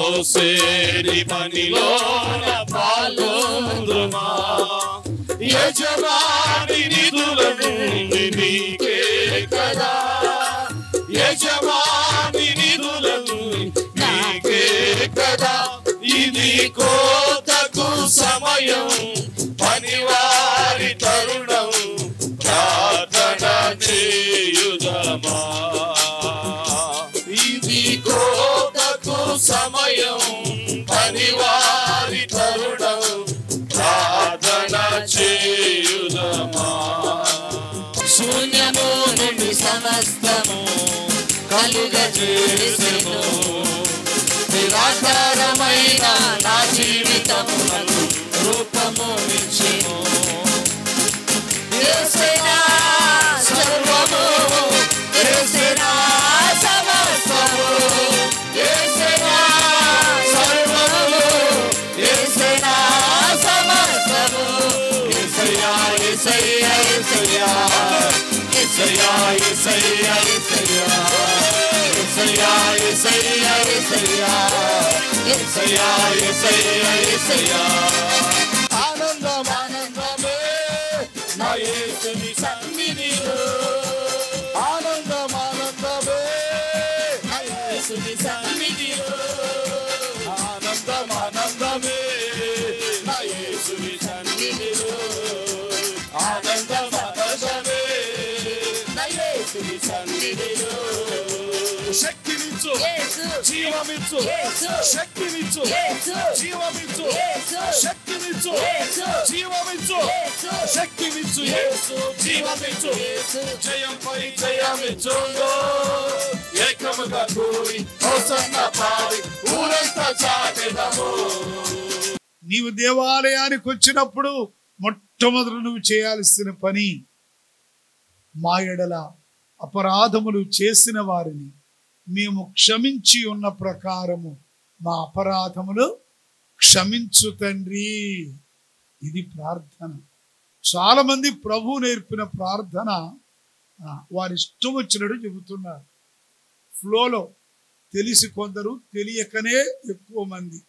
మోసేడి పనిలోన పాల్గొందుమా. యజమాని నిధుల నుండి నీకే కదా, యజమాని నిధుల నుండి నీకే కదా. ఇది కోతకు సమయం, పనివారి తరుణం, ప్రార్థన చేయుదమా. ఇది కోతకు సమయం, పనివారి తరుణం, ప్రార్థన చేయుదమా. శూన్యము నుండి సమస్తము కలుగజేసెను, నిరాకారమైన నా జీవితమునకు రూపము ఇచ్చెను. యేసయ్యా సర్వము, యేసయ్యా సమస్తము, యేసయ్యా సర్వము, యేసయ్యా సమస్తము. యేసయ్యా యేసయ్యా యేసయ్యా యేసయ్యా యేసయ్యా యేసయ్యా యేసయ్యా యేసయ్యా యేసయ్యా యేసయ్యా యేసయ్యా యేసయ్యా. ఆనందం ఆనందమే నా యేసుని సన్నిధిలో, ఆనందం ఆనందమే నా యేసుని సన్నిధిలో, ఆనందం ఆనందమే నా యేసుని సన్నిధిలో, ఆనందం ఆనందమే నా యేసుని సన్నిధిలో. శక్తినిచ్చు, జీవమిచ్చు, శక్తినిచ్చు, జీవమిచ్చు, శక్తినిచ్చు, జీవమిచ్చు, శక్తినిచ్చు, యేసు జీవమిచ్చు. జయంపై జయమిచ్చు, ఏకముగా కూడి హోసన్న పాడి ఊరంతా చాటెదము. నీవు దేవాలయానికి వచ్చినప్పుడు మొట్టమొదటి నువ్వు చేయాల్సిన పని, మా ఎడల అపరాధములు చేసిన వారిని మేము క్షమించి ఉన్న ప్రకారము మా అపరాధములు క్షమించు తండ్రి. ఇది ప్రార్థన. చాలా మంది ప్రభు నేర్పిన ప్రార్థన వారి ఇష్టం వచ్చినట్టు చెబుతున్నారు. ఫ్లోలో తెలిసి కొందరు, తెలియకనే ఎక్కువ మంది.